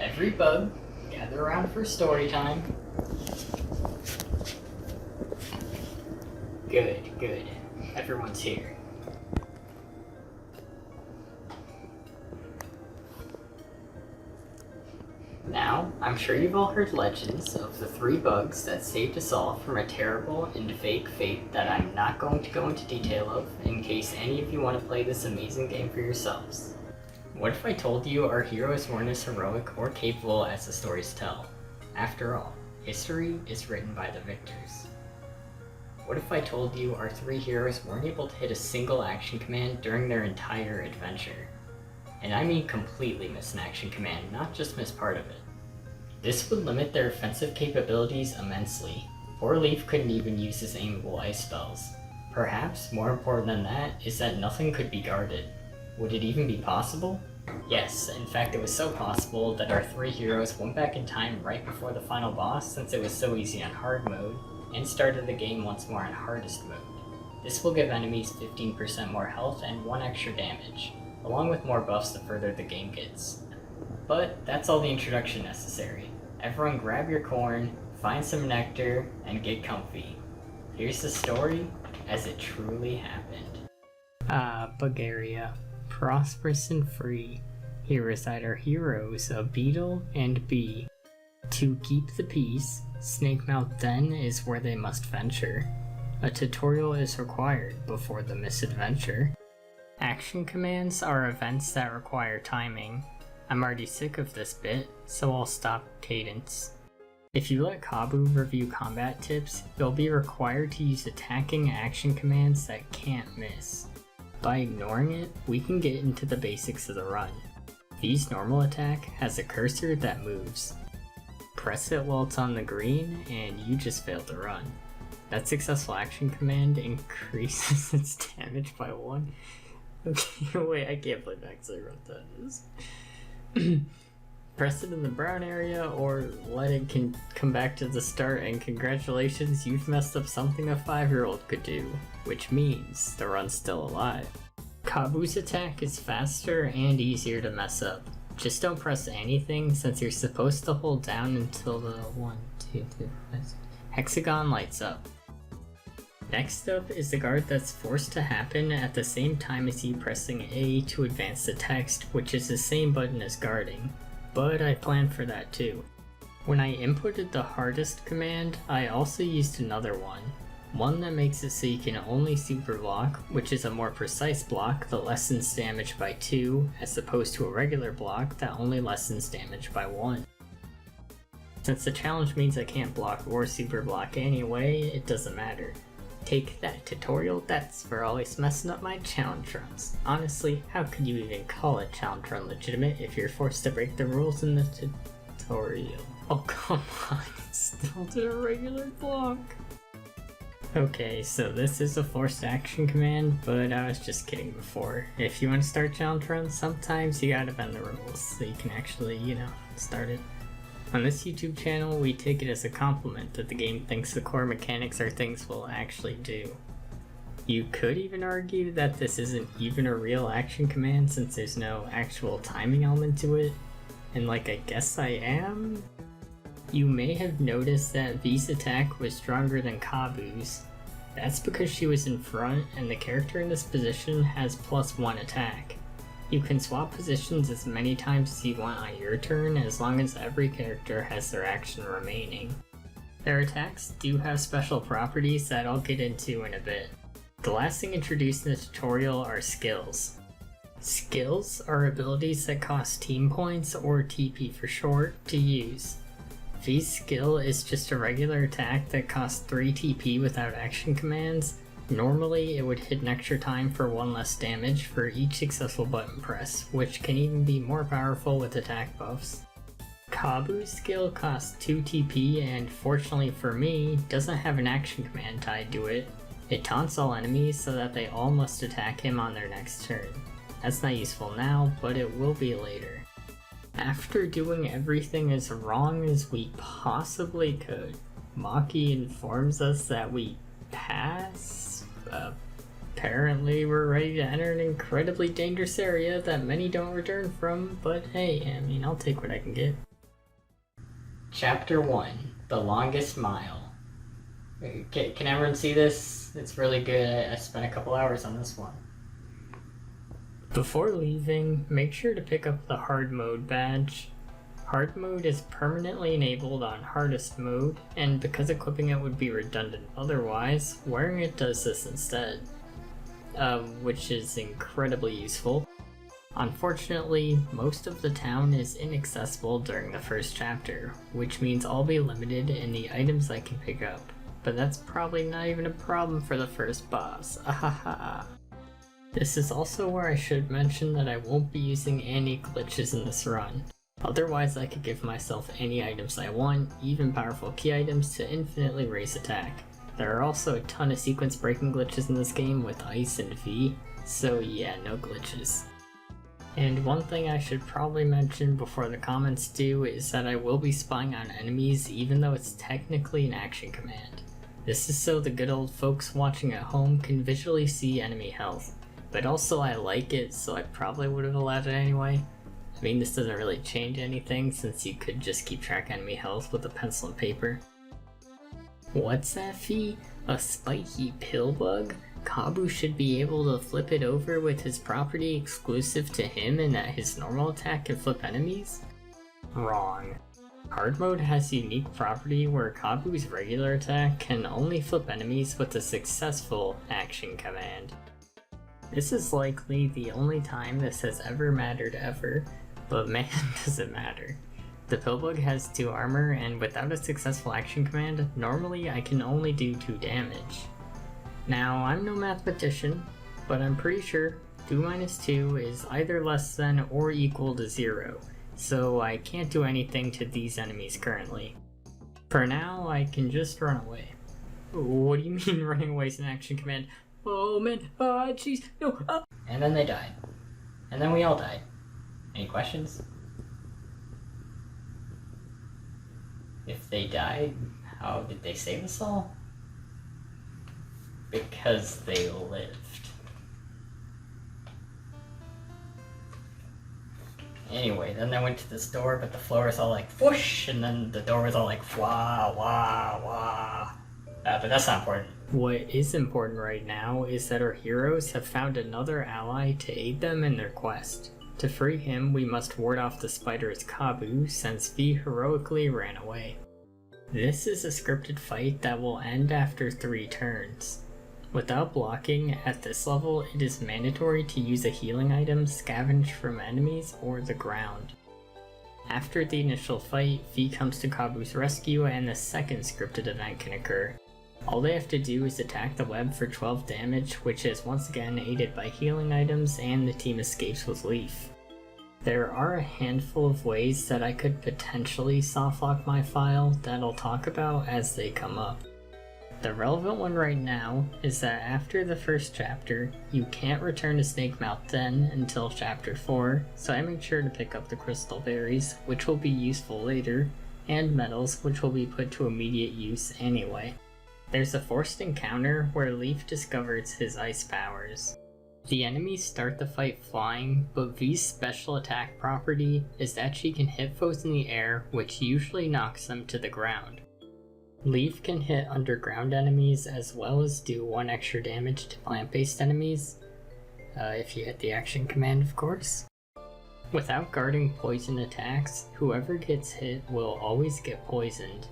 Every bug, gather around for story time. Good. Everyone's here. Now, I'm sure you've all heard legends of the 3 bugs that saved us all from a terrible and fake fate that I'm not going to go into detail of in case any of you want to play this amazing game for yourselves. What if I told you our heroes weren't as heroic or capable as the stories tell? After all, history is written by the victors. What if I told you our 3 heroes weren't able to hit a single action command during their entire adventure? And I mean completely miss an action command, not just miss part of it. This would limit their offensive capabilities immensely. Poor Leaf couldn't even use his aimable ice spells. Perhaps more important than that is that nothing could be guarded. Would it even be possible? Yes, in fact it was so possible that our 3 heroes went back in time right before the final boss since it was so easy on hard mode, and started the game once more on hardest mode. This will give enemies 15% more health and 1 extra damage, along with more buffs the further the game gets. But that's all the introduction necessary. Everyone grab your corn, find some nectar, and get comfy. Here's the story as it truly happened. Bulgaria. Prosperous and free. Here reside our heroes, a beetle and bee. To keep the peace, Snakemouth Den is where they must venture. A tutorial is required before the misadventure. Action commands are events that require timing. I'm already sick of this bit, so I'll stop cadence. If you let Kabu review combat tips, you'll be required to use attacking action commands that can't miss. By ignoring it, we can get into the basics of the run. V's normal attack has a cursor that moves. Press it while it's on the green, and you just failed to run. That successful action command increases its damage by 1. Okay, wait, I can't believe I actually wrote that. Press it in the brown area, or let it come back to the start, and congratulations, you've messed up something a 5-year-old could do, which means the run's still alive. Kabu's attack is faster and easier to mess up. Just don't press anything since you're supposed to hold down until the 1, 2, 3, 4, 5, hexagon lights up. Next up is the guard that's forced to happen at the same time as you pressing A to advance the text, which is the same button as guarding, but I planned for that too. When I inputted the hardest command, I also used another one that makes it so you can only super block, which is a more precise block that lessens damage by 2, as opposed to a regular block that only lessens damage by 1. Since the challenge means I can't block or super block anyway, it doesn't matter. Take that, tutorial, that's for always messing up my challenge runs. Honestly, how could you even call a challenge run legitimate if you're forced to break the rules in the tutorial? Oh come on, it still did a regular block. Okay, so this is a forced action command, but I was just kidding before. If you want to start challenge runs, sometimes you gotta bend the rules so you can actually, start it. On this YouTube channel, we take it as a compliment that the game thinks the core mechanics are things we'll actually do. You could even argue that this isn't even a real action command since there's no actual timing element to it, and I guess I am? You may have noticed that V's attack was stronger than Kabu's. That's because she was in front and the character in this position has +1 attack. You can swap positions as many times as you want on your turn as long as every character has their action remaining. Their attacks do have special properties that I'll get into in a bit. The last thing introduced in the tutorial are skills. Skills are abilities that cost team points, or TP for short, to use. V's skill is just a regular attack that costs 3 TP without action commands. Normally, it would hit an extra time for 1 less damage for each successful button press, which can even be more powerful with attack buffs. Kabu's skill costs 2 TP and, fortunately for me, doesn't have an action command tied to it. It taunts all enemies so that they all must attack him on their next turn. That's not useful now, but it will be later. After doing everything as wrong as we possibly could, Maki informs us that we pass? Apparently we're ready to enter an incredibly dangerous area that many don't return from, but hey, I'll take what I can get. Chapter 1, The Longest Mile. Can everyone see this? It's really good. I spent a couple hours on this one. Before leaving, make sure to pick up the hard mode badge. Hard mode is permanently enabled on hardest mode, and because equipping it would be redundant otherwise, wearing it does this instead, which is incredibly useful. Unfortunately, most of the town is inaccessible during the first chapter, which means I'll be limited in the items I can pick up, but that's probably not even a problem for the first boss, ahaha. This is also where I should mention that I won't be using any glitches in this run. Otherwise I could give myself any items I want, even powerful key items, to infinitely raise attack. There are also a ton of sequence breaking glitches in this game with Ice and V, so yeah, no glitches. And one thing I should probably mention before the comments do is that I will be spying on enemies even though it's technically an action command. This is so the good old folks watching at home can visually see enemy health, but also I like it so I probably would have allowed it anyway. I mean, this doesn't really change anything since you could just keep track of enemy health with a pencil and paper. What's that, Fee? A spiky pill bug? Kabu should be able to flip it over with his property exclusive to him and that his normal attack can flip enemies? Wrong. Hard mode has a unique property where Kabu's regular attack can only flip enemies with a successful action command. This is likely the only time this has ever mattered ever, but man does it matter. The Pillbug has 2 armor, and without a successful action command, normally I can only do 2 damage. Now, I'm no mathematician, but I'm pretty sure 2 minus 2 is either less than or equal to 0, so I can't do anything to these enemies currently. For now, I can just run away. What do you mean running away is an action command? Oh man, jeez, no, And then they died. And then we all died. Any questions? If they died, how did they save us all? Because they lived. Anyway, then they went to this door, but the floor was all like whoosh, and then the door was all like wah, wah, wah. But that's not important. What is important right now is that our heroes have found another ally to aid them in their quest. To free him, we must ward off the spider's Kabu, since V heroically ran away. This is a scripted fight that will end after 3 turns. Without blocking, at this level it is mandatory to use a healing item scavenged from enemies or the ground. After the initial fight, V comes to Kabu's rescue and the second scripted event can occur. All they have to do is attack the web for 12 damage, which is once again aided by healing items, and the team escapes with Leaf. There are a handful of ways that I could potentially softlock my file that I'll talk about as they come up. The relevant one right now is that after the first chapter, you can't return to Snakemouth Den until chapter 4, so I make sure to pick up the crystal berries, which will be useful later, and metals, which will be put to immediate use anyway. There's a forced encounter where Leaf discovers his ice powers. The enemies start the fight flying, but V's special attack property is that she can hit foes in the air, which usually knocks them to the ground. Leaf can hit underground enemies as well as do 1 extra damage to plant-based enemies, if you hit the action command of course. Without guarding poison attacks, whoever gets hit will always get poisoned.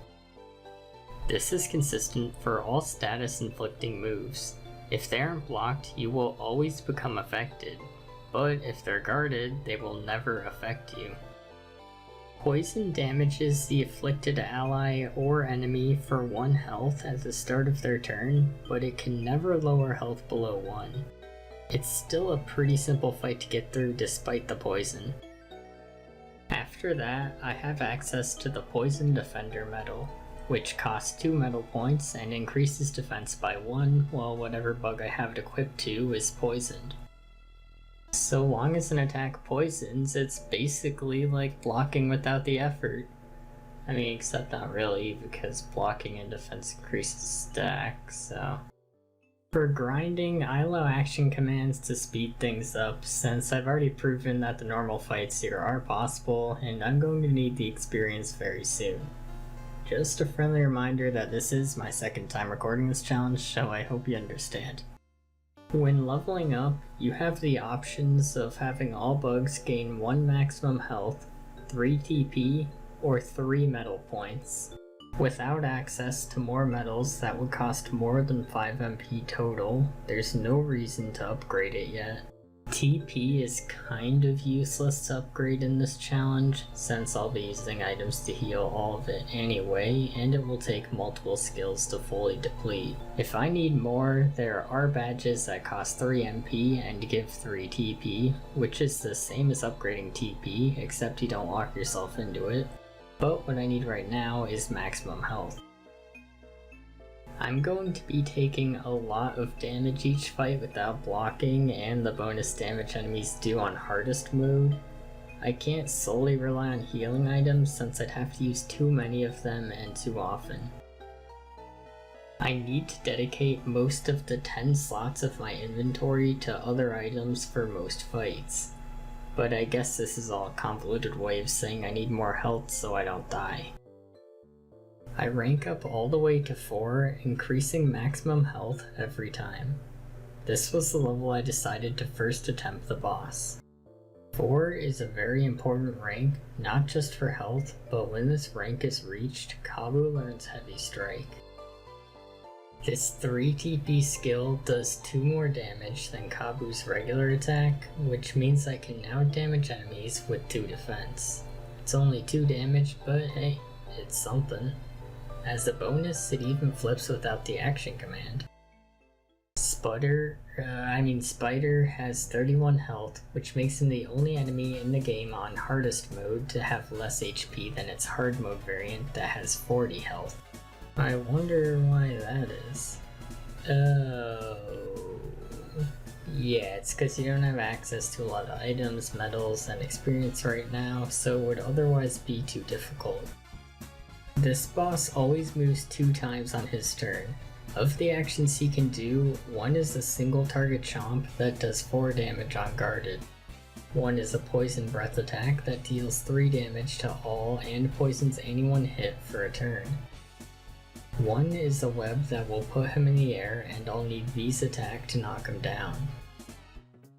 This is consistent for all status inflicting moves. If they aren't blocked, you will always become affected, but if they're guarded, they will never affect you. Poison damages the afflicted ally or enemy for 1 health at the start of their turn, but it can never lower health below 1. It's still a pretty simple fight to get through despite the poison. After that, I have access to the Poison Defender medal, which costs 2 metal points and increases defense by 1, while whatever bug I have it equipped to is poisoned. So long as an attack poisons, it's basically like blocking without the effort. I mean, except not really, because blocking and defense increases stack, so... For grinding, I allow action commands to speed things up, since I've already proven that the normal fights here are possible, and I'm going to need the experience very soon. Just a friendly reminder that this is my second time recording this challenge, so I hope you understand. When leveling up, you have the options of having all bugs gain 1 maximum health, 3 TP, or 3 medal points. Without access to more medals that would cost more than 5 MP total, there's no reason to upgrade it yet. TP is kind of useless to upgrade in this challenge, since I'll be using items to heal all of it anyway, and it will take multiple skills to fully deplete. If I need more, there are badges that cost 3 MP and give 3 TP, which is the same as upgrading TP, except you don't lock yourself into it. But what I need right now is maximum health. I'm going to be taking a lot of damage each fight without blocking and the bonus damage enemies do on hardest mode. I can't solely rely on healing items since I'd have to use too many of them and too often. I need to dedicate most of the 10 slots of my inventory to other items for most fights. But I guess this is all a convoluted way of saying I need more health so I don't die. I rank up all the way to 4, increasing maximum health every time. This was the level I decided to first attempt the boss. 4 is a very important rank, not just for health, but when this rank is reached, Kabu learns Heavy Strike. This 3 TP skill does 2 more damage than Kabu's regular attack, which means I can now damage enemies with 2 defense. It's only 2 damage, but hey, it's something. As a bonus, it even flips without the action command. Spider has 31 health, which makes him the only enemy in the game on hardest mode to have less HP than its hard mode variant that has 40 health. I wonder why that is. Oh... yeah, it's because you don't have access to a lot of items, medals, and experience right now, so it would otherwise be too difficult. This boss always moves 2 times on his turn. Of the actions he can do, one is a single target chomp that does 4 damage on guarded. One is a poison breath attack that deals 3 damage to all and poisons anyone hit for a turn. One is a web that will put him in the air and I'll need V's attack to knock him down.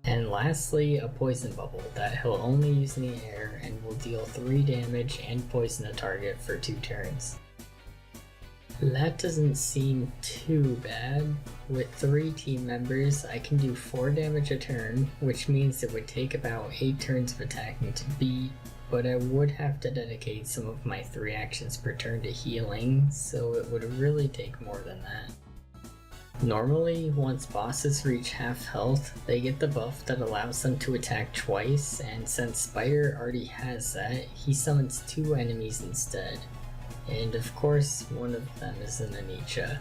And lastly, a poison bubble that he'll only use in the air and will deal 3 damage and poison the target for 2 turns. That doesn't seem too bad. With 3 team members, I can do 4 damage a turn, which means it would take about 8 turns of attacking to beat, but I would have to dedicate some of my 3 actions per turn to healing, so it would really take more than that. Normally, once bosses reach half health, they get the buff that allows them to attack twice, and since Spider already has that, he summons 2 enemies instead. And of course, one of them is an Anicha.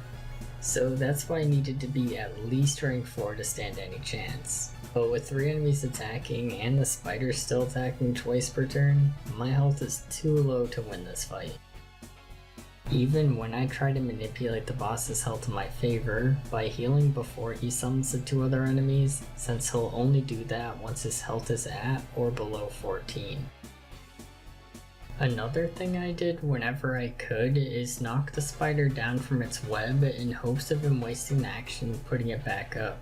So that's why I needed to be at least rank 4 to stand any chance. But with 3 enemies attacking and the Spider still attacking twice per turn, my health is too low to win this fight. Even when I try to manipulate the boss's health in my favor by healing before he summons the 2 other enemies, since he'll only do that once his health is at or below 14. Another thing I did whenever I could is knock the Spider down from its web in hopes of him wasting the action putting it back up.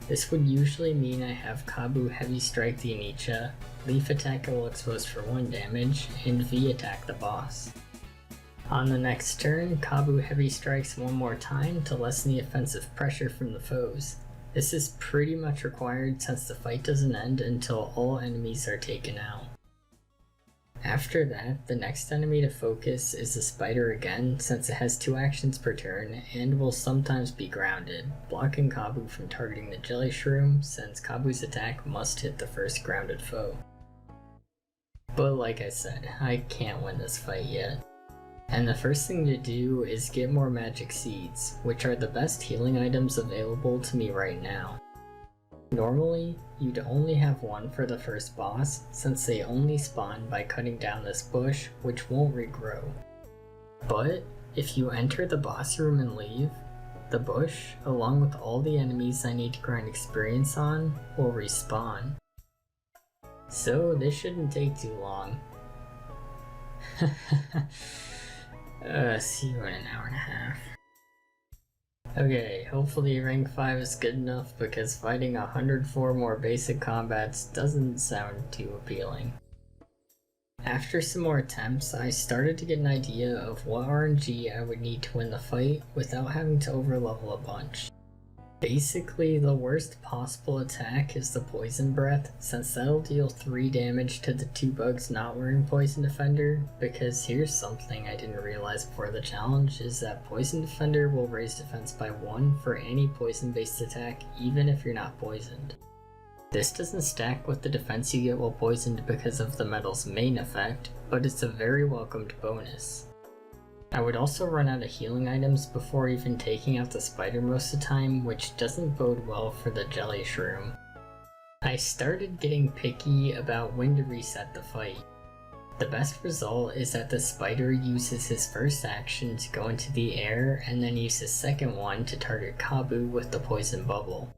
This would usually mean I have Kabu Heavy Strike the Anicha, Leaf attack while exposed for 1 damage, and V attack the boss. On the next turn, Kabu Heavy Strikes 1 more time to lessen the offensive pressure from the foes. This is pretty much required since the fight doesn't end until all enemies are taken out. After that, the next enemy to focus is the Spider again since it has 2 actions per turn and will sometimes be grounded, blocking Kabu from targeting the Jelly Shroom since Kabu's attack must hit the first grounded foe. But like I said, I can't win this fight yet. And the first thing to do is get more magic seeds, which are the best healing items available to me right now. Normally, you'd only have 1 for the first boss, since they only spawn by cutting down this bush, which won't regrow. But, if you enter the boss room and leave, the bush, along with all the enemies I need to grind experience on, will respawn. So this shouldn't take too long. See you in an hour and a half. Okay, hopefully rank 5 is good enough because fighting 104 more basic combats doesn't sound too appealing. After some more attempts, I started to get an idea of what RNG I would need to win the fight without having to overlevel a bunch. Basically, the worst possible attack is the Poison Breath, since that'll deal 3 damage to the 2 bugs not wearing Poison Defender, because here's something I didn't realize before the challenge, is that Poison Defender will raise defense by 1 for any poison-based attack, even if you're not poisoned. This doesn't stack with the defense you get while poisoned because of the medal's main effect, but it's a very welcomed bonus. I would also run out of healing items before even taking out the spider most of the time, which doesn't bode well for the jelly shroom. I started getting picky about when to reset the fight. The best result is that the spider uses his first action to go into the air and then use his second one to target Kabu with the poison bubble.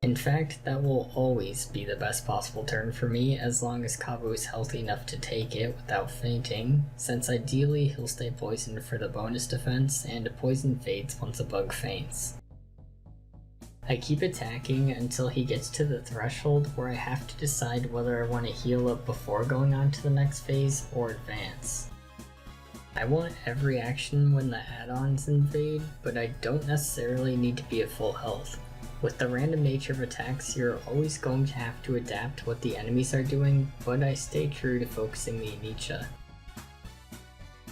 In fact, that will always be the best possible turn for me as long as Kabu is healthy enough to take it without fainting, since ideally he'll stay poisoned for the bonus defense and poison fades once a bug faints. I keep attacking until he gets to the threshold where I have to decide whether I want to heal up before going on to the next phase or advance. I want every action when the add-ons invade, but I don't necessarily need to be at full health. With the random nature of attacks, you're always going to have to adapt what the enemies are doing, but I stay true to focusing the Inicha.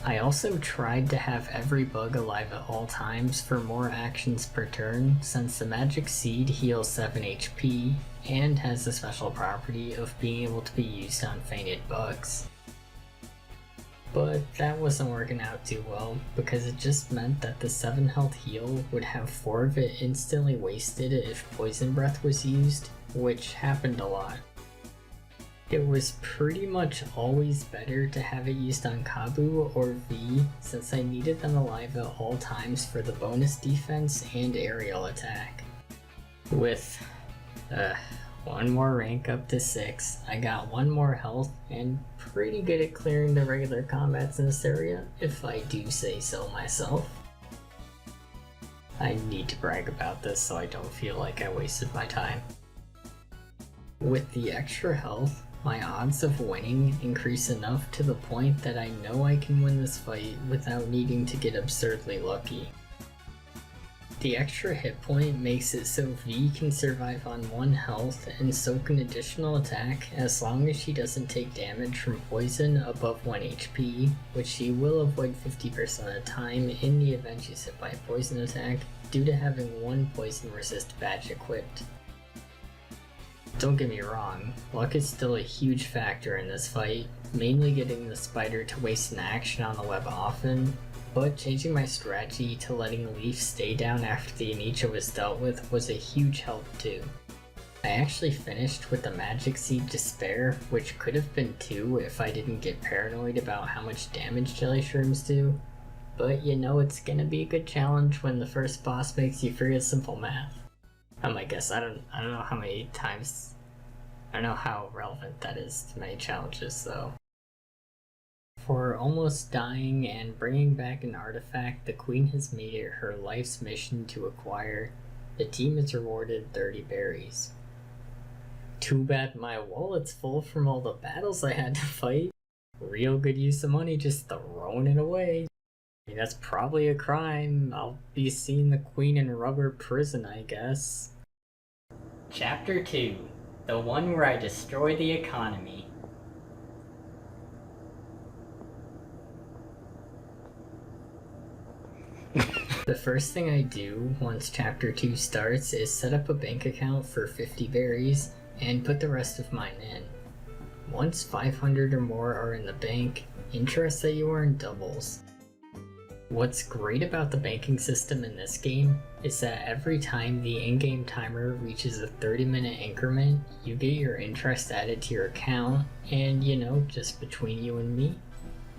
I also tried to have every bug alive at all times for more actions per turn, since the Magic Seed heals 7 HP and has the special property of being able to be used on fainted bugs. But that wasn't working out too well, because it just meant that the 7 health heal would have 4 of it instantly wasted if Poison Breath was used, which happened a lot. It was pretty much always better to have it used on Kabu or V, since I needed them alive at all times for the bonus defense and aerial attack. With one more rank up to 6, I got 1 more health and pretty good at clearing the regular combats in this area, if I do say so myself. I need to brag about this so I don't feel like I wasted my time. With the extra health, my odds of winning increase enough to the point that I know I can win this fight without needing to get absurdly lucky. The extra hit point makes it so V can survive on 1 health and soak an additional attack as long as she doesn't take damage from poison above 1 HP, which she will avoid 50% of the time in the event she's hit by a poison attack due to having 1 poison resist badge equipped. Don't get me wrong, luck is still a huge factor in this fight, mainly getting the spider to waste an action on the web often, but changing my strategy to letting Leaf stay down after the Inicha was dealt with was a huge help too. I actually finished with the Magic Seed to spare, which could have been 2 if I didn't get paranoid about how much damage jelly shrooms do, but you know it's gonna be a good challenge when the first boss makes you forget simple math. I guess I don't know how many times, I don't know how relevant that is to many challenges though. For almost dying and bringing back an artifact the Queen has made it her life's mission to acquire, the team is rewarded 30 berries. Too bad my wallet's full from all the battles I had to fight. Real good use of money just throwing it away. I mean, that's probably a crime. I'll be seeing the Queen in rubber prison, I guess. Chapter 2. The one where I destroy the economy. The first thing I do once Chapter 2 starts is set up a bank account for 50 berries and put the rest of mine in. Once 500 or more are in the bank, interest that you earn doubles. What's great about the banking system in this game is that every time the in-game timer reaches a 30-minute increment, you get your interest added to your account, and you know, just between you and me,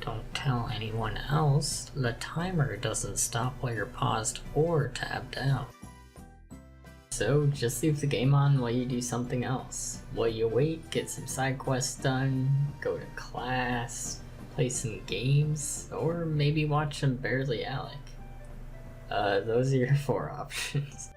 don't tell anyone else, the timer doesn't stop while you're paused or tabbed out. So just leave the game on while you do something else. While you wait, get some side quests done, go to class, play some games, or maybe watch some Barely Alec. Those are your 4 options.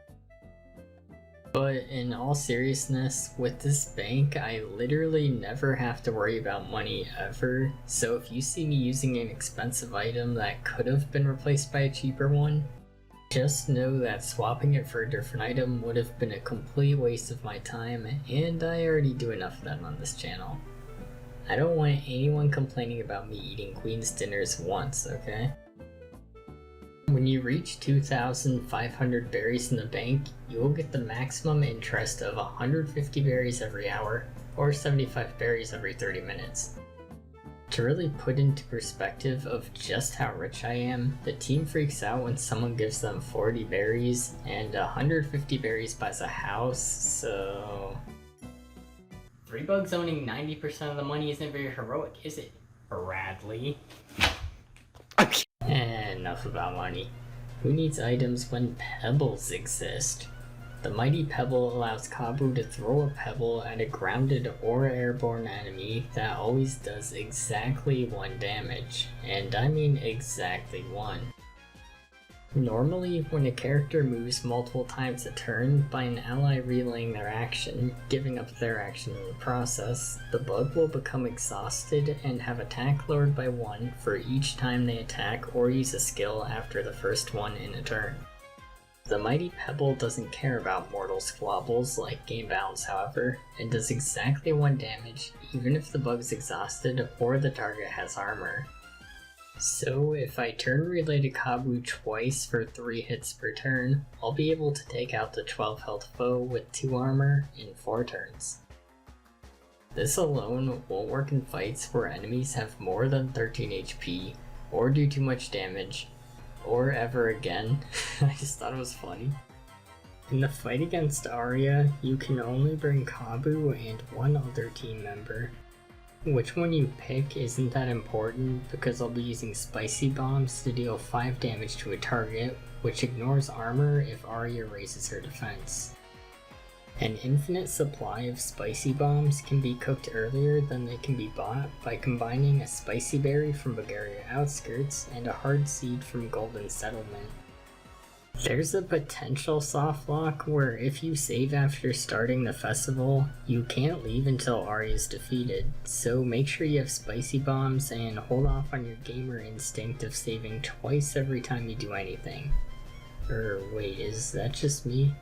But in all seriousness, with this bank, I literally never have to worry about money ever, so if you see me using an expensive item that could have been replaced by a cheaper one, just know that swapping it for a different item would have been a complete waste of my time, and I already do enough of them on this channel. I don't want anyone complaining about me eating Queen's dinners once, okay? When you reach 2,500 berries in the bank, you will get the maximum interest of 150 berries every hour, or 75 berries every 30 minutes. To really put into perspective of just how rich I am, the team freaks out when someone gives them 40 berries, and 150 berries buys a house, so... 3 bugs owning 90% of the money isn't very heroic, is it, Bradley? Enough about money. Who needs items when pebbles exist? The mighty pebble allows Kabu to throw a pebble at a grounded or airborne enemy that always does exactly 1 damage, and I mean exactly 1. Normally, when a character moves multiple times a turn by an ally relaying their action, giving up their action in the process, the bug will become exhausted and have attack lowered by 1 for each time they attack or use a skill after the first one in a turn. The mighty pebble doesn't care about mortal squabbles like game balance, however, and does exactly 1 damage even if the bug's exhausted or the target has armor. So if I turn relay to Kabu twice for 3 hits per turn, I'll be able to take out the 12 health foe with 2 armor in 4 turns. This alone won't work in fights where enemies have more than 13 HP, or do too much damage, or ever again. I just thought it was funny. In the fight against Arya, you can only bring Kabu and 1 other team member. Which one you pick isn't that important because I'll be using spicy bombs to deal 5 damage to a target, which ignores armor if Arya raises her defense. An infinite supply of spicy bombs can be cooked earlier than they can be bought by combining a spicy berry from Bulgaria Outskirts and a hard seed from Golden Settlement. There's a potential soft lock where if you save after starting the festival, you can't leave until Arya's defeated, so make sure you have spicy bombs and hold off on your gamer instinct of saving twice every time you do anything. Wait, is that just me?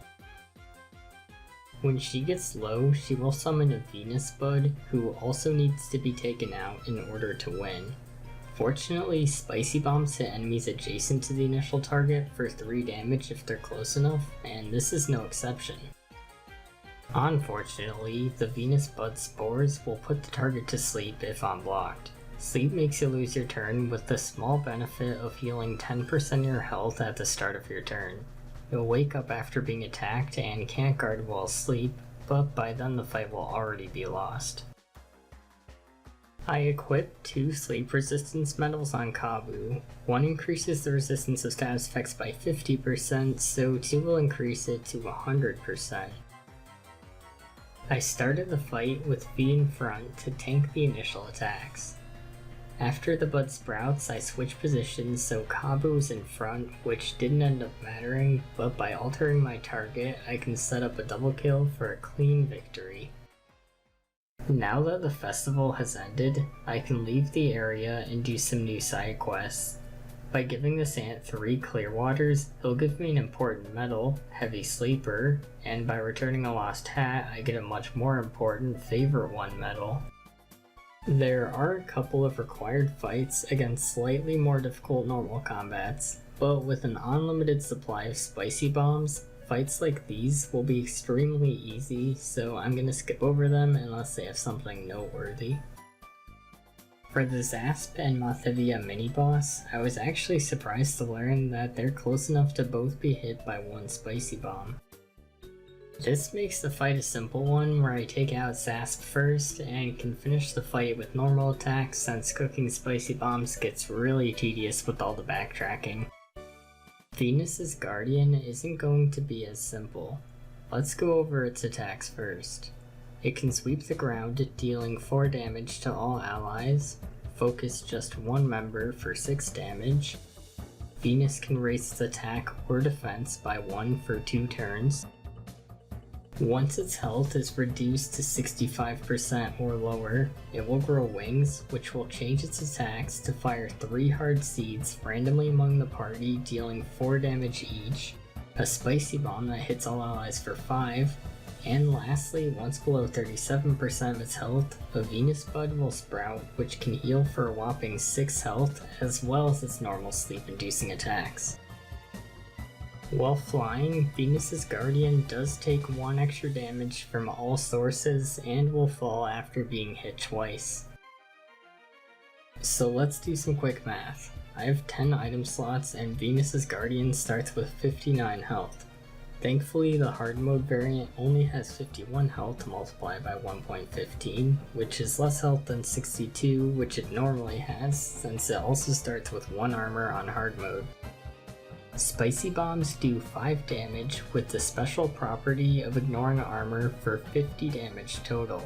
When she gets low, she will summon a Venus Bud, who also needs to be taken out in order to win. Fortunately, spicy bombs hit enemies adjacent to the initial target for 3 damage if they're close enough, and this is no exception. Unfortunately, the Venus Bud spores will put the target to sleep if unblocked. Sleep makes you lose your turn with the small benefit of healing 10% of your health at the start of your turn. You'll wake up after being attacked and can't guard while asleep, but by then the fight will already be lost. I equipped 2 sleep resistance medals on Kabu. 1 increases the resistance of status effects by 50%, so 2 will increase it to 100%. I started the fight with V in front to tank the initial attacks. After the Bud sprouts, I switch positions so Kabu is in front, which didn't end up mattering, but by altering my target, I can set up a double kill for a clean victory. Now that the festival has ended, I can leave the area and do some new side quests. By giving this ant 3 clear waters, he'll give me an important medal, Heavy Sleeper, and by returning a lost hat, I get a much more important Favorite One medal. There are a couple of required fights against slightly more difficult normal combats, but with an unlimited supply of spicy bombs, fights like these will be extremely easy, so I'm gonna skip over them unless they have something noteworthy. For the Zasp and Mathivia mini-boss, I was actually surprised to learn that they're close enough to both be hit by 1 spicy bomb. This makes the fight a simple one where I take out Zasp first and can finish the fight with normal attacks since cooking spicy bombs gets really tedious with all the backtracking. Venus's Guardian isn't going to be as simple. Let's go over its attacks first. It can sweep the ground, dealing 4 damage to all allies, focus just one member for 6 damage. Venus can raise its attack or defense by 1 for 2 turns. Once its health is reduced to 65% or lower, it will grow wings, which will change its attacks to fire 3 hard seeds randomly among the party, dealing 4 damage each, a spicy bomb that hits all allies for 5, and lastly, once below 37% of its health, a Venus Bud will sprout, which can heal for a whopping 6 health, as well as its normal sleep-inducing attacks. While flying, Venus's Guardian does take 1 extra damage from all sources and will fall after being hit twice. So let's do some quick math. I have 10 item slots and Venus's Guardian starts with 59 health. Thankfully, the hard mode variant only has 51 health multiplied by 1.15, which is less health than 62, which it normally has, since it also starts with 1 armor on hard mode. Spicy bombs do 5 damage with the special property of ignoring armor for 50 damage total.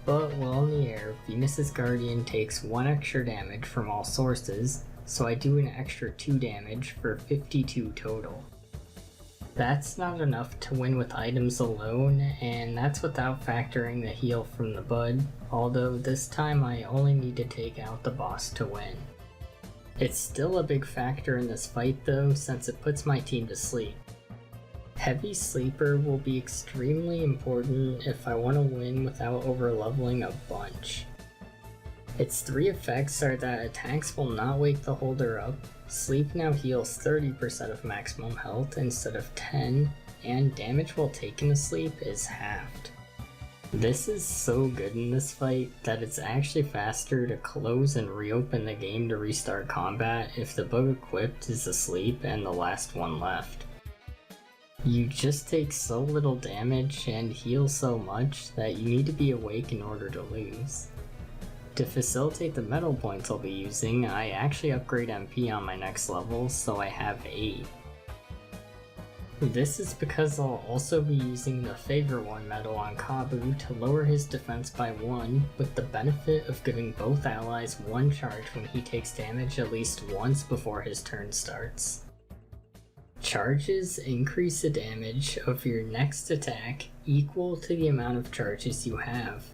But while in the air, Venus's Guardian takes 1 extra damage from all sources, so I do an extra 2 damage for 52 total. That's not enough to win with items alone, and that's without factoring the heal from the Bud, although this time I only need to take out the boss to win. It's still a big factor in this fight though, since it puts my team to sleep. Heavy Sleeper will be extremely important if I want to win without overleveling a bunch. Its 3 effects are that attacks will not wake the holder up, sleep now heals 30% of maximum health instead of 10, and damage while taken asleep is halved. This is so good in this fight that it's actually faster to close and reopen the game to restart combat if the bug equipped is asleep and the last one left. You just take so little damage and heal so much that you need to be awake in order to lose. To facilitate the metal points I'll be using, I actually upgrade MP on my next level, so I have 8. This is because I'll also be using the Favorite One medal on Kabu to lower his defense by 1, with the benefit of giving both allies 1 charge when he takes damage at least once before his turn starts. Charges increase the damage of your next attack equal to the amount of charges you have.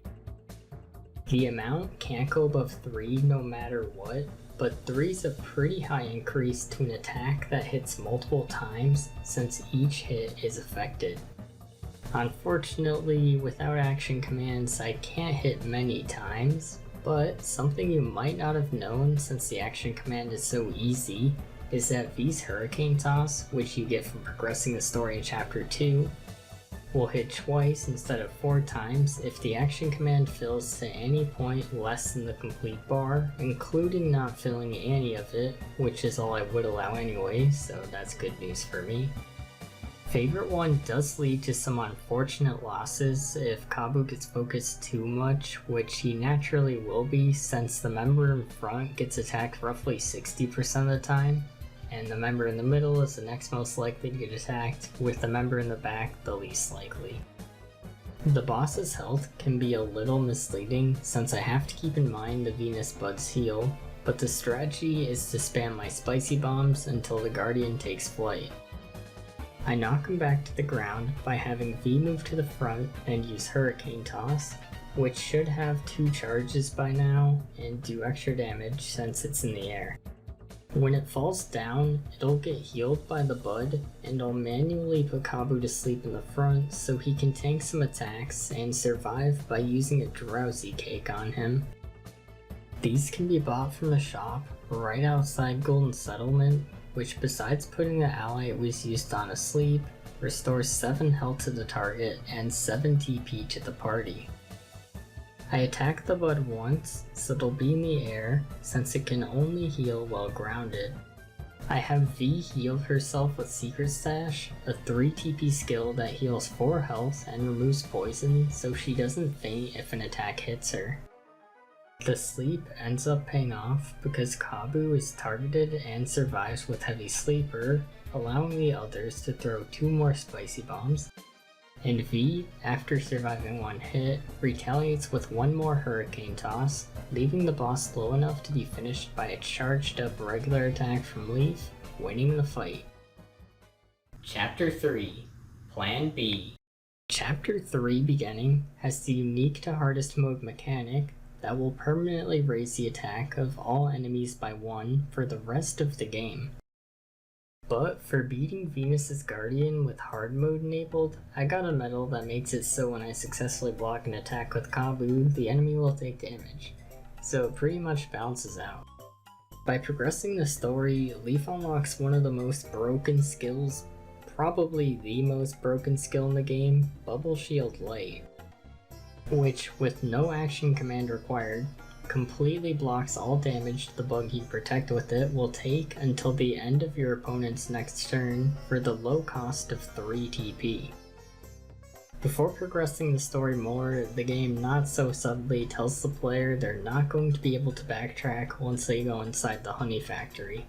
The amount can't go above 3 no matter what, but 3 is a pretty high increase to an attack that hits multiple times since each hit is affected. Unfortunately, without action commands I can't hit many times, but something you might not have known since the action command is so easy is that V's Hurricane Toss, which you get from progressing the story in Chapter 2, will hit twice instead of 4 times if the action command fills to any point less than the complete bar, including not filling any of it, which is all I would allow anyway, so that's good news for me. Favorite One does lead to some unfortunate losses if Kabu gets focused too much, which he naturally will be since the member in front gets attacked roughly 60% of the time, and the member in the middle is the next most likely to get attacked, with the member in the back the least likely. The boss's health can be a little misleading since I have to keep in mind the Venus Bud's heal, but the strategy is to spam my spicy bombs until the Guardian takes flight. I knock him back to the ground by having V move to the front and use Hurricane Toss, which should have 2 charges by now and do extra damage since it's in the air. When it falls down, it'll get healed by the Bud, and I'll manually put Kabu to sleep in the front so he can tank some attacks and survive by using a Drowsy Cake on him. These can be bought from the shop right outside Golden Settlement, which besides putting the ally it was used on asleep, restores 7 health to the target and 7 TP to the party. I attack the Bud once, so it'll be in the air since it can only heal while grounded. I have V heal herself with Secret Stash, a 3 TP skill that heals 4 health and removes poison so she doesn't faint if an attack hits her. The sleep ends up paying off because Kabu is targeted and survives with Heavy Sleeper, allowing the others to throw 2 more spicy bombs. And V, after surviving one hit, retaliates with one more Hurricane Toss, leaving the boss low enough to be finished by a charged up regular attack from Leaf, winning the fight. Chapter 3, Plan B. Chapter 3 Beginning has the unique to hardest mode mechanic that will permanently raise the attack of all enemies by 1 for the rest of the game. But for beating Venus's Guardian with hard mode enabled, I got a medal that makes it so when I successfully block an attack with Kabu, the enemy will take damage, so it pretty much balances out. By progressing the story, Leaf unlocks one of the most broken skills, probably the most broken skill in the game, Bubble Shield Light, which, with no action command required, completely blocks all damage the bug you protect with it will take until the end of your opponent's next turn for the low cost of 3 TP. Before progressing the story more, the game not so subtly tells the player they're not going to be able to backtrack once they go inside the honey factory.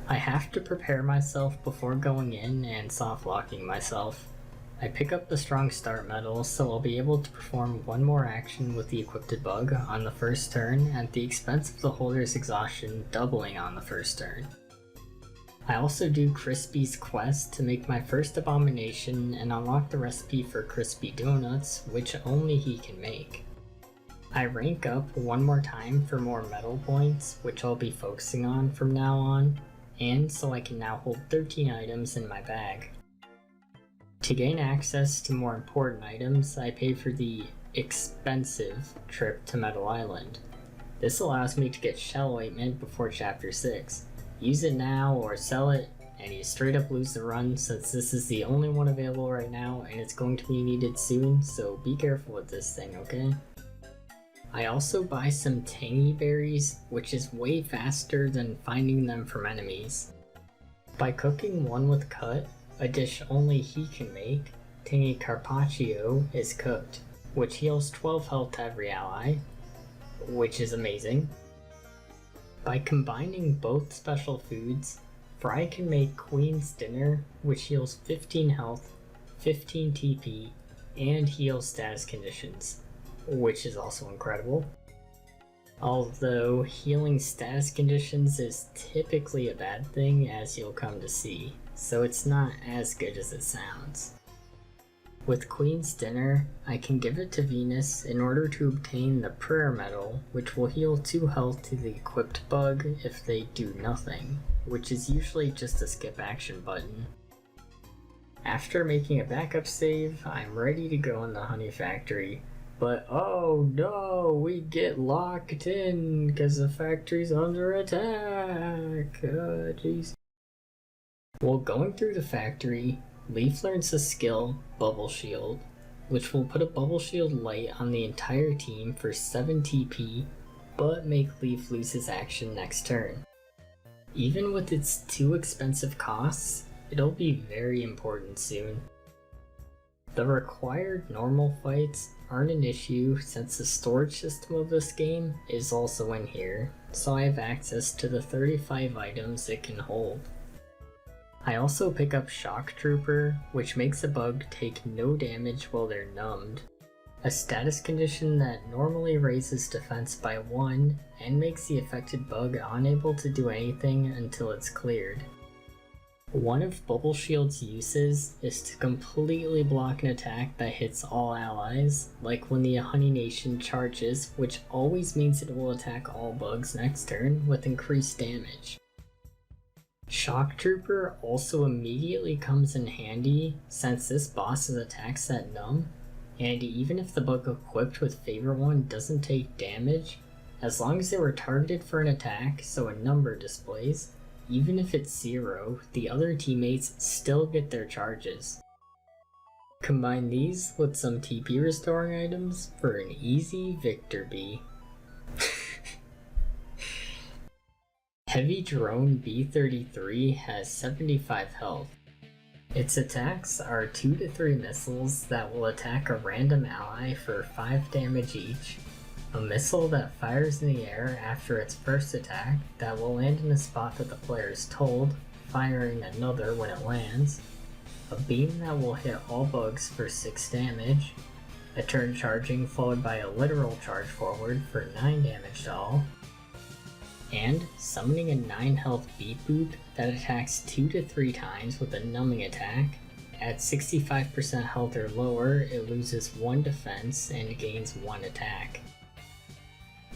I have to prepare myself before going in and soft locking myself. I pick up the strong start medal, so I'll be able to perform one more action with the equipped bug on the first turn at the expense of the holder's exhaustion doubling on the first turn. I also do Crispy's quest to make my first abomination and unlock the recipe for crispy donuts, which only he can make. I rank up one more time for more medal points, which I'll be focusing on from now on, and so I can now hold 13 items in my bag. To gain access to more important items, I pay for the expensive trip to Metal Island. This allows me to get shell ointment before Chapter 6. Use it now or sell it, and you straight up lose the run since this is the only one available right now and it's going to be needed soon, so be careful with this thing, okay? I also buy some tangy berries, which is way faster than finding them from enemies. By cooking one with cut, a dish only he can make, Tangy Carpaccio is cooked, which heals 12 health to every ally, which is amazing. By combining both special foods, Fry can make Queen's Dinner, which heals 15 health, 15 TP, and heals status conditions, which is also incredible. Although healing status conditions is typically a bad thing, as you'll come to see, so it's not as good as it sounds. With Queen's Dinner, I can give it to Venus in order to obtain the Prayer Medal, which will heal 2 health to the equipped bug if they do nothing, which is usually just a skip action button. After making a backup save, I'm ready to go in the honey factory, but oh no, we get locked in because the factory's under attack. Jeez. While going through the factory, Leaf learns the skill Bubble Shield, which will put a Bubble Shield light on the entire team for 7 TP, but make Leaf lose his action next turn. Even with its too expensive costs, it'll be very important soon. The required normal fights aren't an issue since the storage system of this game is also in here, so I have access to the 35 items it can hold. I also pick up Shock Trooper, which makes a bug take no damage while they're numbed, a status condition that normally raises defense by 1 and makes the affected bug unable to do anything until it's cleared. One of Bubble Shield's uses is to completely block an attack that hits all allies, like when the Honey Nation charges, which always means it will attack all bugs next turn with increased damage. Shock Trooper also immediately comes in handy since this boss's attacks at numb, and even if the bug equipped with Favor 1 doesn't take damage, as long as they were targeted for an attack so a number displays, even if it's 0, the other teammates still get their charges. Combine these with some TP restoring items for an easy victory. Heavy Drone B-33 has 75 health. Its attacks are 2 to 3 missiles that will attack a random ally for 5 damage each, a missile that fires in the air after its first attack that will land in a spot that the player is told, firing another when it lands, a beam that will hit all bugs for 6 damage, a turn charging followed by a literal charge forward for 9 damage to all, and summoning a 9 health beat boop that attacks 2 to 3 times with a numbing attack. At 65% health or lower, it loses 1 defense and gains 1 attack.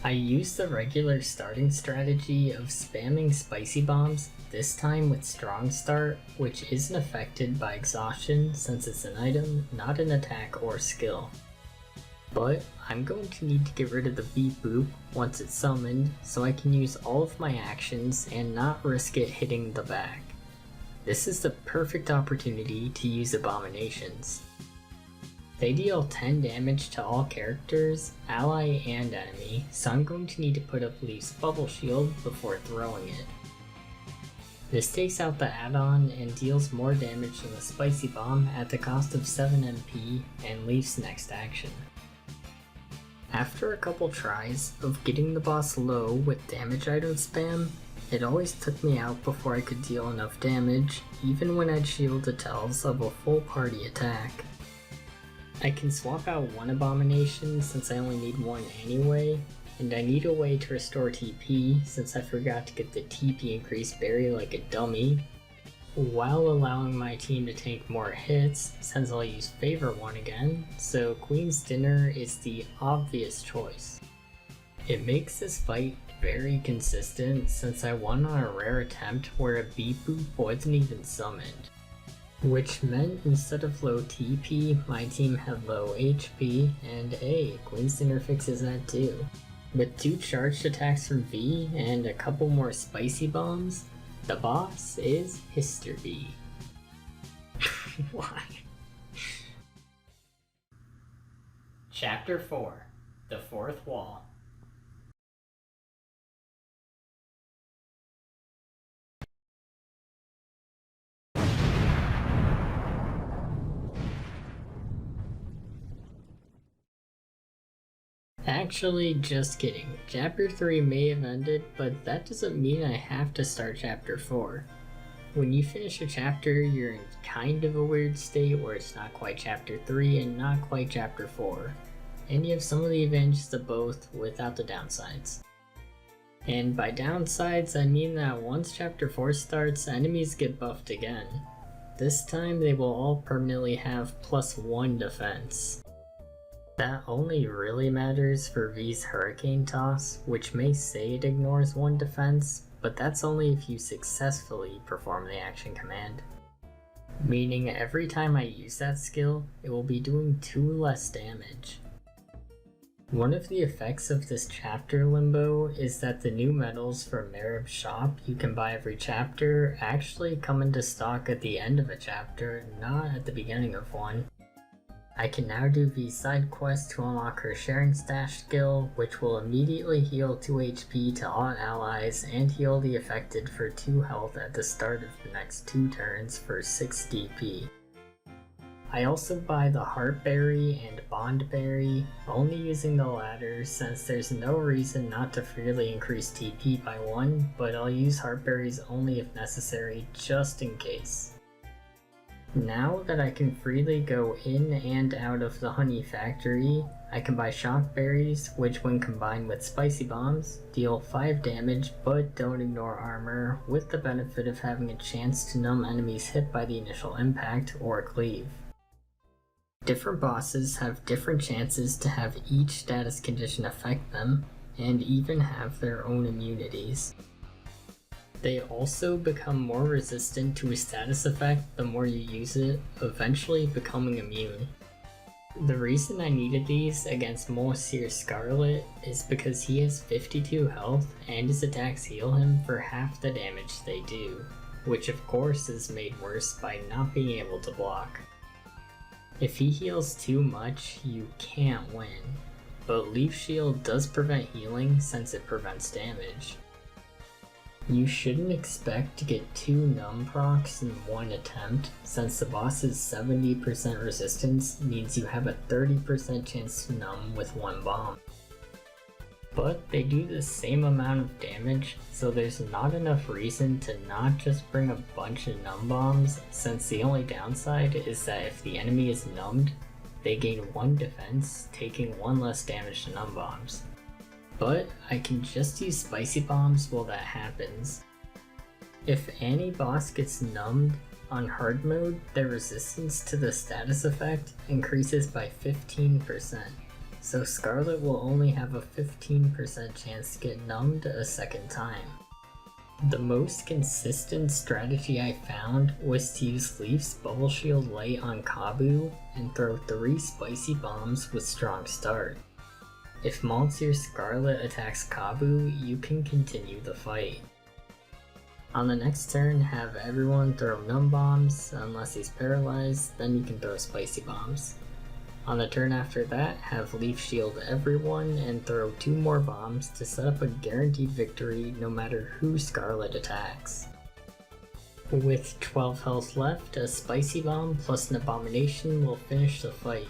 I used the regular starting strategy of spamming spicy bombs, this time with strong start, which isn't affected by exhaustion since it's an item, not an attack or skill. But I'm going to need to get rid of the beat boop once it's summoned so I can use all of my actions and not risk it hitting the back. This is the perfect opportunity to use abominations. They deal 10 damage to all characters, ally and enemy, so I'm going to need to put up Leaf's bubble shield before throwing it. This takes out the add-on and deals more damage than the spicy bomb at the cost of 7 MP and Leaf's next action. After a couple tries of getting the boss low with damage item spam, it always took me out before I could deal enough damage, even when I'd shield the tells of a full party attack. I can swap out one abomination since I only need one anyway, and I need a way to restore TP since I forgot to get the TP increase berry like a dummy, while allowing my team to take more hits since I'll use Favor 1 again, so Queen's Dinner is the obvious choice. It makes this fight very consistent since I won on a rare attempt where a beat boop wasn't even summoned, which meant instead of low TP, my team had low HP, and hey, Queen's Dinner fixes that too. With 2 charged attacks from V and a couple more spicy bombs, the boss is history. Why? Chapter 4: The Fourth Wall. Actually, just kidding. Chapter 3 may have ended, but that doesn't mean I have to start Chapter 4. When you finish a chapter, you're in kind of a weird state where it's not quite Chapter 3 and not quite Chapter 4. And you have some of the advantages of both without the downsides. And by downsides, I mean that once Chapter 4 starts, enemies get buffed again. This time they will all permanently have +1 defense. That only really matters for V's Hurricane Toss, which may say it ignores 1 defense, but that's only if you successfully perform the action command. Meaning every time I use that skill, it will be doing 2 less damage. One of the effects of this chapter limbo is that the new medals from Merib's shop you can buy every chapter actually come into stock at the end of a chapter, not at the beginning of one. I can now do V's side quest to unlock her sharing stash skill, which will immediately heal 2 HP to all allies and heal the affected for 2 health at the start of the next 2 turns for 6 DP. I also buy the Heartberry and Bondberry, only using the latter since there's no reason not to freely increase TP by 1, but I'll use Heartberries only if necessary, just in case. Now that I can freely go in and out of the honey factory, I can buy shock berries, which when combined with spicy bombs, deal 5 damage but don't ignore armor, with the benefit of having a chance to numb enemies hit by the initial impact or cleave. Different bosses have different chances to have each status condition affect them, and even have their own immunities. They also become more resistant to a status effect the more you use it, eventually becoming immune. The reason I needed these against Monsieur Scarlet is because he has 52 health and his attacks heal him for half the damage they do, which of course is made worse by not being able to block. If he heals too much, you can't win, but Leaf Shield does prevent healing since it prevents damage. You shouldn't expect to get 2 numb procs in one attempt, since the boss's 70% resistance means you have a 30% chance to numb with 1 bomb. but they do the same amount of damage, so there's not enough reason to not just bring a bunch of numb bombs, since the only downside is that if the enemy is numbed, they gain 1 defense, taking 1 less damage to numb bombs. But I can just use spicy bombs while that happens. If any boss gets numbed on hard mode, their resistance to the status effect increases by 15%. So Scarlet will only have a 15% chance to get numbed a second time. The most consistent strategy I found was to use Leaf's Bubble Shield Light on Kabu and throw 3 spicy bombs with Strong Start. If Monsieur Scarlet attacks Kabu, you can continue the fight. On the next turn, have everyone throw numb bombs, unless he's paralyzed, then you can throw spicy bombs. On the turn after that, have Leaf shield everyone and throw 2 more bombs to set up a guaranteed victory no matter who Scarlet attacks. With 12 health left, a spicy bomb plus an abomination will finish the fight.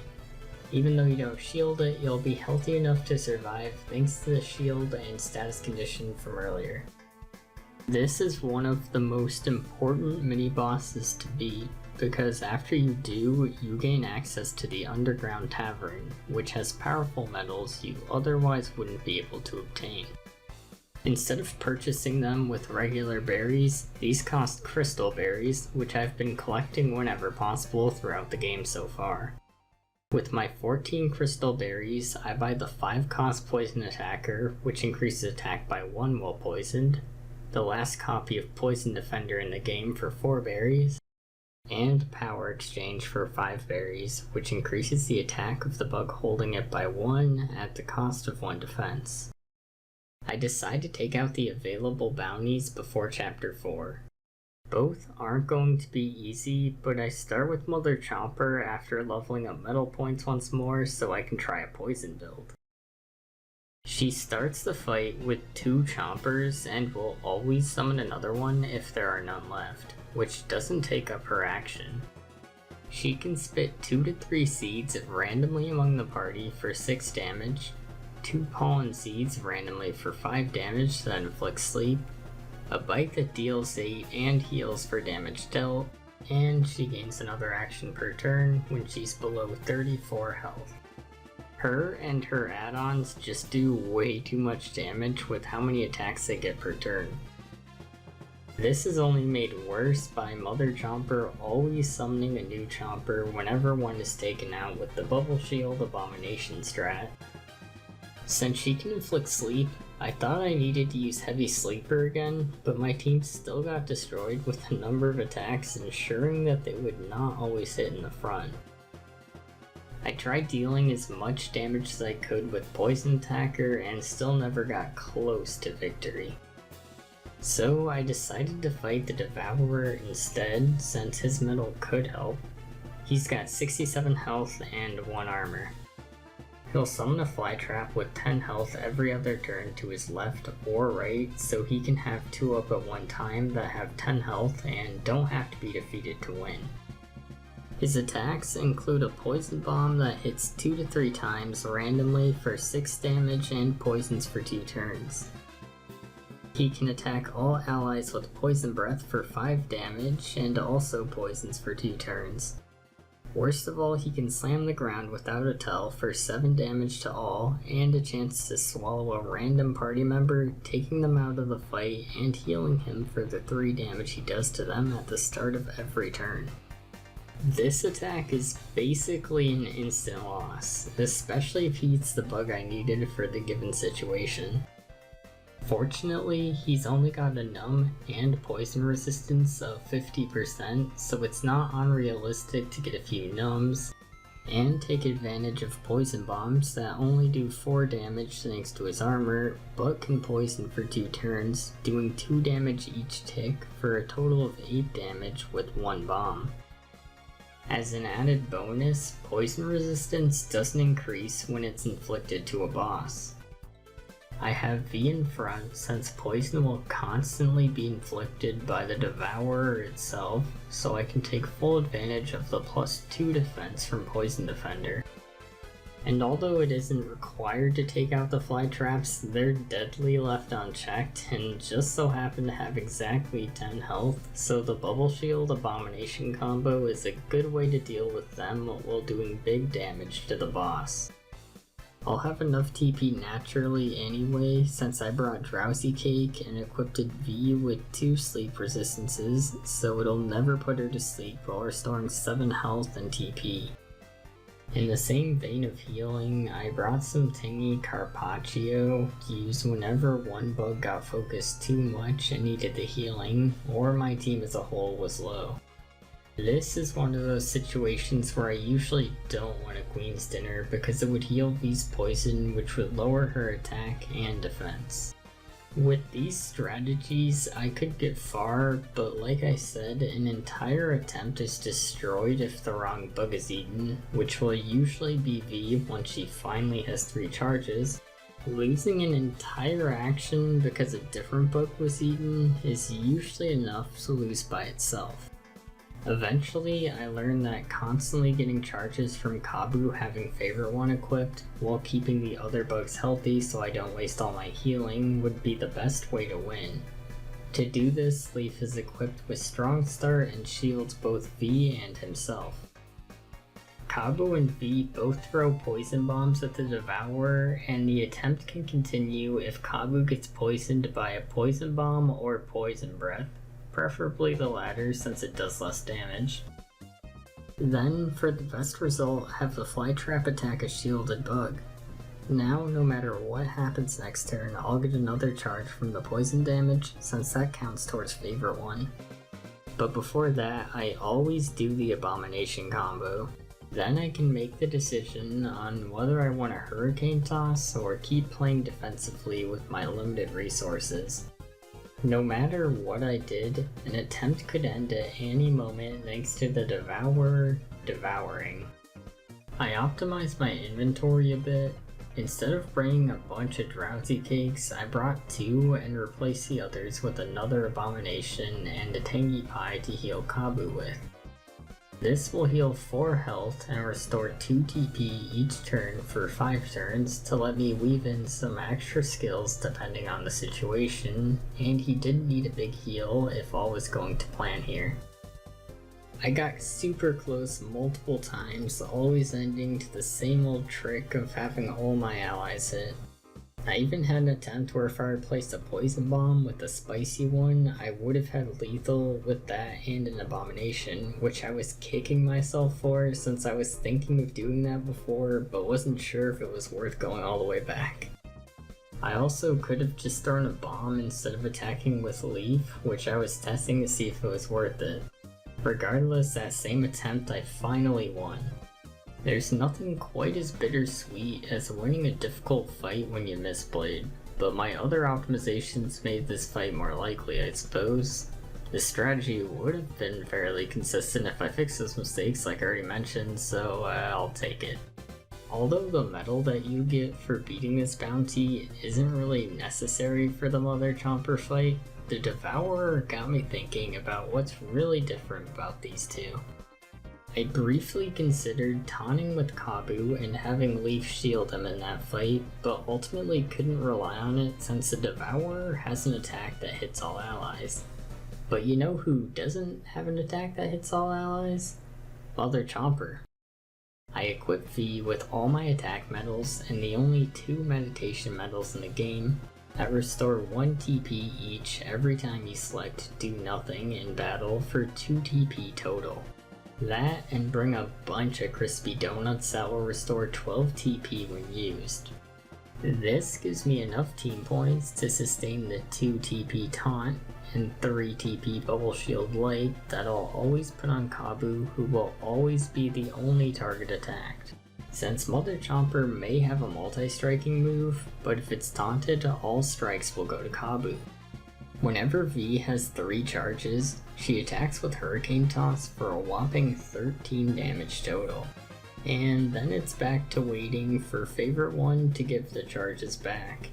Even though you don't shield it, you'll be healthy enough to survive thanks to the shield and status condition from earlier. This is one of the most important mini-bosses to beat, because after you do, you gain access to the Underground Tavern, which has powerful metals you otherwise wouldn't be able to obtain. Instead of purchasing them with regular berries, these cost crystal berries, which I've been collecting whenever possible throughout the game so far. With my 14 crystal berries, I buy the 5 cost Poison Attacker, which increases attack by 1 while poisoned, the last copy of Poison Defender in the game for 4 berries, and Power Exchange for 5 berries, which increases the attack of the bug holding it by 1 at the cost of 1 defense. I decide to take out the available bounties before Chapter 4. Both aren't going to be easy, but I start with Mother Chomper after leveling up metal points once more so I can try a poison build. She starts the fight with 2 Chompers and will always summon another one if there are none left, which doesn't take up her action. She can spit 2 to 3 seeds randomly among the party for 6 damage, 2 pollen seeds randomly for 5 damage that inflicts sleep, a bite that deals 8 and heals for damage dealt, and she gains another action per turn when she's below 34 health. Her and her add-ons just do way too much damage with how many attacks they get per turn. This is only made worse by Mother Chomper always summoning a new Chomper whenever one is taken out with the Bubble Shield Abomination strat. Since she can inflict sleep, I thought I needed to use Heavy Sleeper again, but my team still got destroyed with a number of attacks ensuring that they would not always hit in the front. I tried dealing as much damage as I could with Poison Attacker and still never got close to victory. So I decided to fight the Devourer instead, since his metal could help. He's got 67 health and 1 armor. He'll summon a Fly Trap with 10 health every other turn to his left or right, so he can have 2 up at one time that have 10 health and don't have to be defeated to win. His attacks include a Poison Bomb that hits 2 to 3 times randomly for 6 damage and poisons for 2 turns. He can attack all allies with Poison Breath for 5 damage and also poisons for 2 turns. Worst of all, he can slam the ground without a tell for 7 damage to all and a chance to swallow a random party member, taking them out of the fight and healing him for the 3 damage he does to them at the start of every turn. This attack is basically an instant loss, especially if he eats the bug I needed for the given situation. Fortunately, he's only got a numb and poison resistance of 50%, so it's not unrealistic to get a few numbs, and take advantage of poison bombs that only do 4 damage thanks to his armor, but can poison for 2 turns, doing 2 damage each tick for a total of 8 damage with 1 bomb. As an added bonus, poison resistance doesn't increase when it's inflicted to a boss. I have V in front since poison will constantly be inflicted by the Devourer itself, so I can take full advantage of the +2 defense from Poison Defender. And although it isn't required to take out the fly traps, they're deadly left unchecked and just so happen to have exactly 10 health, so the Bubble Shield Abomination combo is a good way to deal with them while doing big damage to the boss. I'll have enough TP naturally anyway, since I brought Drowsy Cake and equipped V with 2 sleep resistances, so it'll never put her to sleep while restoring 7 health and TP. In the same vein of healing, I brought some Tangy Carpaccio used whenever one bug got focused too much and needed the healing, or my team as a whole was low. This is one of those situations where I usually don't want a Queen's Dinner because it would heal V's poison, which would lower her attack and defense. With these strategies, I could get far, but like I said, an entire attempt is destroyed if the wrong bug is eaten, which will usually be V once she finally has 3 charges. Losing an entire action because a different bug was eaten is usually enough to lose by itself. Eventually, I learned that constantly getting charges from Kabu having Favorite One equipped, while keeping the other bugs healthy so I don't waste all my healing, would be the best way to win. To do this, Leaf is equipped with Strong Start and shields both V and himself. Kabu and V both throw poison bombs at the Devourer, and the attempt can continue if Kabu gets poisoned by a poison bomb or poison breath. Preferably the latter since it does less damage. Then, for the best result, have the fly trap attack a shielded bug. Now, no matter what happens next turn, I'll get another charge from the poison damage since that counts towards Favorite One. But before that, I always do the Abomination combo. Then I can make the decision on whether I want a Hurricane Toss or keep playing defensively with my limited resources. No matter what I did, an attempt could end at any moment thanks to the Devourer devouring. I optimized my inventory a bit. Instead of bringing a bunch of Drowsy Cakes, I brought 2 and replaced the others with another Abomination and a Tangy Pie to heal Kabu with. This will heal 4 health and restore 2 TP each turn for 5 turns to let me weave in some extra skills depending on the situation, and he didn't need a big heal if all was going to plan here. I got super close multiple times, always ending to the same old trick of having all my allies hit. I even had an attempt where if I replaced a poison bomb with a spicy one, I would have had lethal with that and an abomination, which I was kicking myself for since I was thinking of doing that before, but wasn't sure if it was worth going all the way back. I also could have just thrown a bomb instead of attacking with Leaf, which I was testing to see if it was worth it. Regardless, that same attempt I finally won. There's nothing quite as bittersweet as winning a difficult fight when you misplayed, but my other optimizations made this fight more likely, I suppose. The strategy would have been fairly consistent if I fixed those mistakes like I already mentioned, so I'll take it. Although the medal that you get for beating this bounty isn't really necessary for the Mother Chomper fight, the Devourer got me thinking about what's really different about these two. I briefly considered taunting with Kabu and having Leaf shield him in that fight, but ultimately couldn't rely on it since the Devourer has an attack that hits all allies. But you know who doesn't have an attack that hits all allies? Mother Chomper. I equipped V with all my attack medals and the only 2 meditation medals in the game that restore 1 TP each every time you select Do Nothing in battle for 2 TP total. That and bring a bunch of crispy donuts that will restore 12 TP when used. This gives me enough team points to sustain the 2 TP taunt and 3 TP bubble shield light that I'll always put on Kabu, who will always be the only target attacked. Since Mother Chomper may have a multi-striking move, but if it's taunted, all strikes will go to Kabu. Whenever V has 3 charges, she attacks with Hurricane Toss for a whopping 13 damage total. And then it's back to waiting for Favorite One to give the charges back.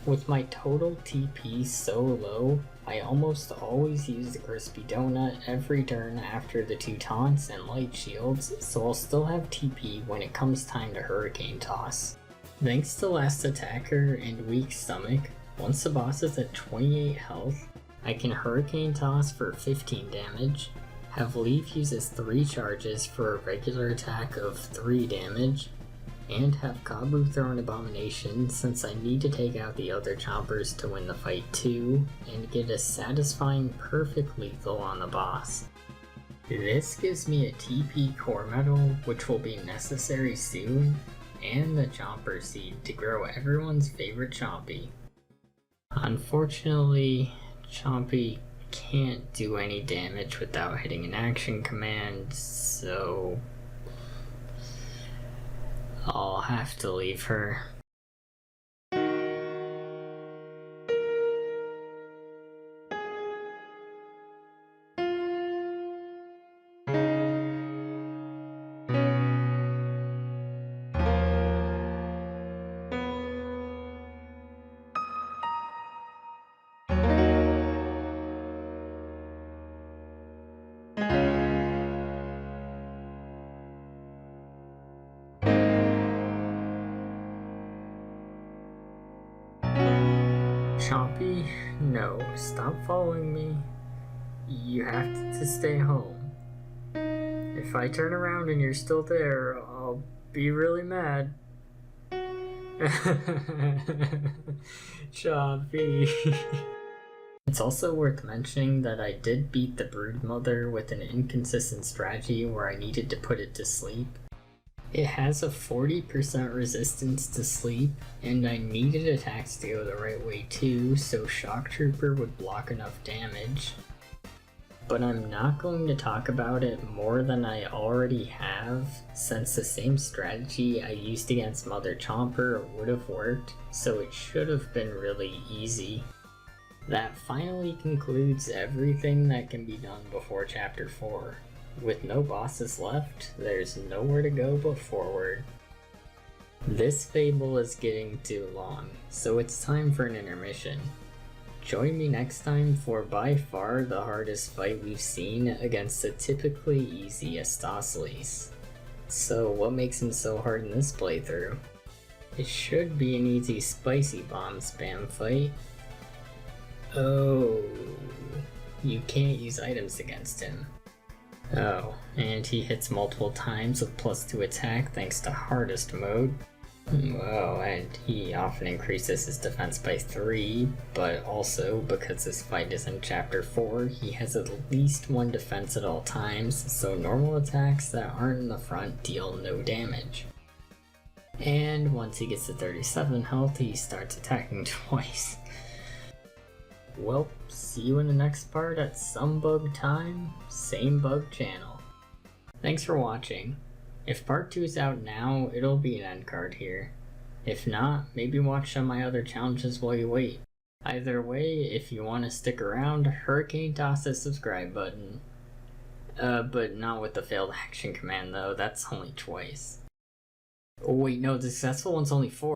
With my total TP so low, I almost always use the Crispy Donut every turn after the 2 taunts and light shields, so I'll still have TP when it comes time to Hurricane Toss. Thanks to Last Attacker and Weak Stomach, once the boss is at 28 health, I can Hurricane Toss for 15 damage, have Leaf uses 3 charges for a regular attack of 3 damage, and have Kabu throw an Abomination since I need to take out the other chompers to win the fight too, and get a satisfying perfect lethal on the boss. This gives me a TP core medal, which will be necessary soon, and the Chomper Seed to grow everyone's favorite Chompy. Unfortunately, Chompy can't do any damage without hitting an action command, so I'll have to leave her. Chompy, no, stop following me. You have to stay home. If I turn around and you're still there, I'll be really mad. Chompy. It's also worth mentioning that I did beat the Broodmother with an inconsistent strategy where I needed to put it to sleep. It has a 40% resistance to sleep, and I needed attacks to go the right way too, so Shock Trooper would block enough damage. But I'm not going to talk about it more than I already have, since the same strategy I used against Mother Chomper would have worked, so it should have been really easy. That finally concludes everything that can be done before Chapter 4. With no bosses left, there's nowhere to go but forward. This fable is getting too long, so it's time for an intermission. Join me next time for by far the hardest fight we've seen against a typically easy Astoceles. So what makes him so hard in this playthrough? It should be an easy spicy bomb spam fight. Oh, you can't use items against him. Oh, and he hits multiple times with +2 attack thanks to hardest mode. Oh, and he often increases his defense by 3, but also because this fight is in Chapter 4, he has at least 1 defense at all times, so normal attacks that aren't in the front deal no damage. And once he gets to 37 health, he starts attacking twice. Well, see you in the next part at some bug time, same bug channel. Thanks for watching. If part 2 is out now, it'll be an end card here. If not, maybe watch some of my other challenges while you wait. Either way, if you want to stick around, Hurricane toss the subscribe button. But not with the failed action command though, that's only twice. Oh wait, no, the successful one's only 4.